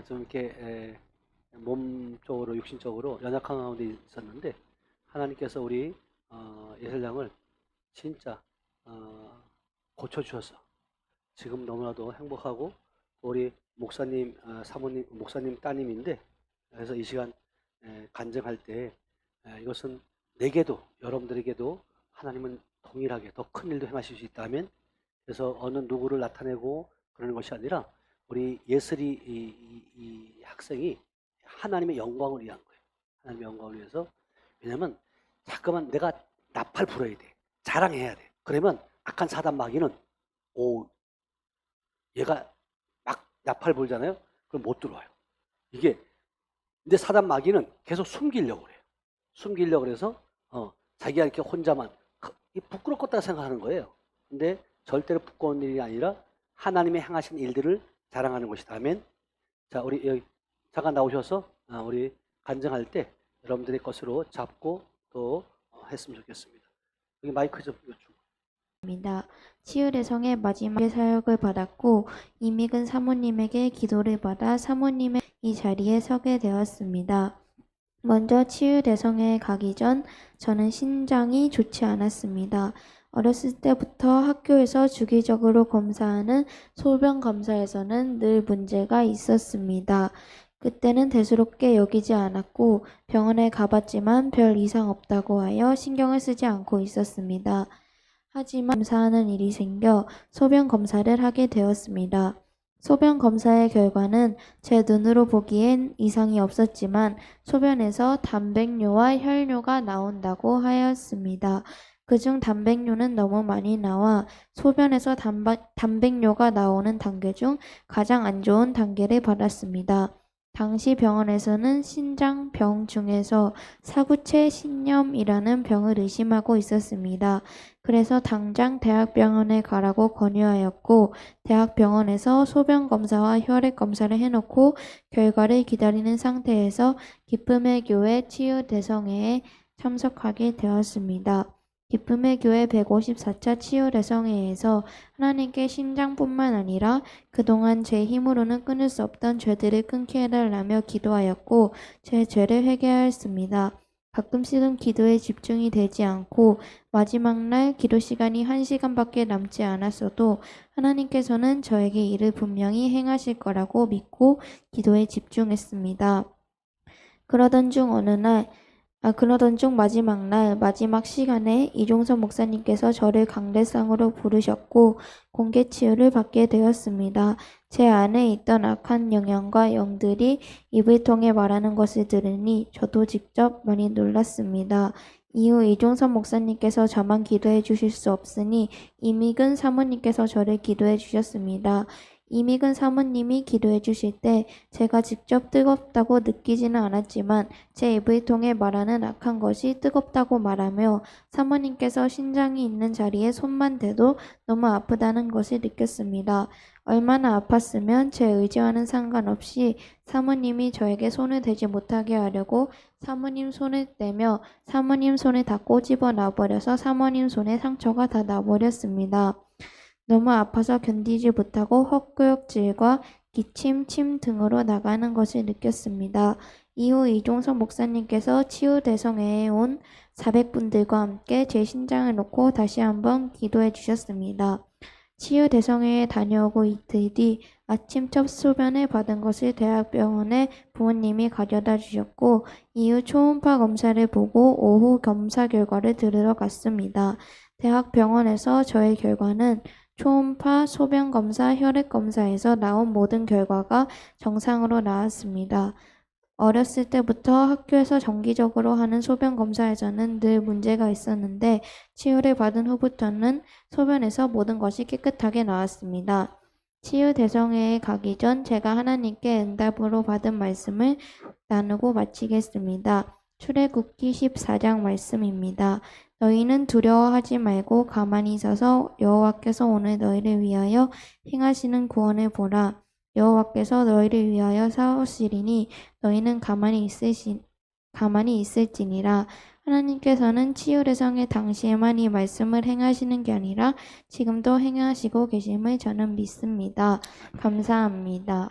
좀 이렇게 몸적으로 육신적으로 연약한 가운데 있었는데 하나님께서 우리 예슬양을 진짜 고쳐주셔서 지금 너무나도 행복하고 우리 목사님 사모님 목사님 따님인데 그래서 이 시간 간증할 때 이것은 내게도 여러분들에게도 하나님은 동일하게 더 큰 일도 행하실 수 있다면 그래서 어느 누구를 나타내고 그러는 것이 아니라 우리 예슬이 이 학생이 하나님의 영광을 위한 거예요. 하나님의 영광을 위해서. 왜냐면 자꾸만 내가 나팔 불어야 돼. 자랑해야 돼. 그러면 악한 사단 마귀는 오 얘가 막 나팔 불잖아요. 그럼 못 들어와요. 이게 근데 사단 마귀는 계속 숨기려고 그래요. 숨기려고 그래서 자기가 이렇게 혼자만 부끄럽겠다 생각하는 거예요. 근데 절대로 부끄러운 일이 아니라 하나님의 행하신 일들을 자랑하는 것이다. 아멘. 자, 우리 여기 잠깐 나오셔서 우리 간증할 때 여러분들의 것으로 잡고 또 했으면 좋겠습니다. 여기 마이크 좀 요청. 치유대성의 마지막 사역을 받았고 이미근 사모님에게 기도를 받아 사모님의 이 자리에 서게 되었습니다. 먼저 치유대성에 가기 전 저는 신장이 좋지 않았습니다. 어렸을 때부터 학교에서 주기적으로 검사하는 소변 검사에서는 늘 문제가 있었습니다. 그때는 대수롭게 여기지 않았고 병원에 가봤지만 별 이상 없다고 하여 신경을 쓰지 않고 있었습니다. 하지만 검사하는 일이 생겨 소변 검사를 하게 되었습니다. 소변 검사의 결과는 제 눈으로 보기엔 이상이 없었지만 소변에서 단백뇨와 혈뇨가 나온다고 하였습니다. 그중 단백뇨는 너무 많이 나와 소변에서 단백뇨가 나오는 단계 중 가장 안 좋은 단계를 받았습니다. 당시 병원에서는 신장병 중에서 사구체 신염이라는 병을 의심하고 있었습니다. 그래서 당장 대학병원에 가라고 권유하였고 대학병원에서 소변검사와 혈액검사를 해놓고 결과를 기다리는 상태에서 기쁨의 교회 치유대성회에 참석하게 되었습니다. 기쁨의 교회 154차 치유대성회에서 하나님께 신장뿐만 아니라 그동안 제 힘으로는 끊을 수 없던 죄들을 끊게 해달라며 기도하였고 제 죄를 회개하였습니다. 가끔씩은 기도에 집중이 되지 않고 마지막 날 기도 시간이 1시간밖에 남지 않았어도 하나님께서는 저에게 이를 분명히 행하실 거라고 믿고 기도에 집중했습니다. 그러던 중 마지막 날 마지막 시간에 이종선 목사님께서 저를 강대상으로 부르셨고 공개 치유를 받게 되었습니다. 제 안에 있던 악한 영향과 영들이 입을 통해 말하는 것을 들으니 저도 직접 많이 놀랐습니다. 이후 이종선 목사님께서 저만 기도해 주실 수 없으니 이미근 사모님께서 저를 기도해 주셨습니다. 이미근 사모님이 기도해 주실 때 제가 직접 뜨겁다고 느끼지는 않았지만 제 입을 통해 말하는 악한 것이 뜨겁다고 말하며 사모님께서 신장이 있는 자리에 손만 대도 너무 아프다는 것을 느꼈습니다. 얼마나 아팠으면 제 의지와는 상관없이 사모님이 저에게 손을 대지 못하게 하려고 사모님 손을 떼며 사모님 손을 다 꼬집어 놔버려서 사모님 손에 상처가 다 나버렸습니다. 너무 아파서 견디지 못하고 헛구역질과 기침, 침 등으로 나가는 것을 느꼈습니다. 이후 이종석 목사님께서 치유대성회에 온 400분들과 함께 제 신장을 놓고 다시 한번 기도해 주셨습니다. 치유대성회에 다녀오고 이틀 뒤 아침 첫 소변을 받은 것을 대학병원에 부모님이 가져다 주셨고 이후 초음파 검사를 보고 오후 검사 결과를 들으러 갔습니다. 대학병원에서 저의 결과는 초음파, 소변검사, 혈액검사에서 나온 모든 결과가 정상으로 나왔습니다. 어렸을 때부터 학교에서 정기적으로 하는 소변검사에서는 늘 문제가 있었는데 치유를 받은 후부터는 소변에서 모든 것이 깨끗하게 나왔습니다. 치유대성회에 가기 전 제가 하나님께 응답으로 받은 말씀을 나누고 마치겠습니다. 출애굽기 14장 말씀입니다. 너희는 두려워하지 말고 가만히 서서 여호와께서 오늘 너희를 위하여 행하시는 구원을 보라. 여호와께서 너희를 위하여 싸우시리니 너희는 가만히 있을지니라. 하나님께서는 치유대성회 당시에만 이 말씀을 행하시는 게 아니라 지금도 행하시고 계심을 저는 믿습니다. 감사합니다.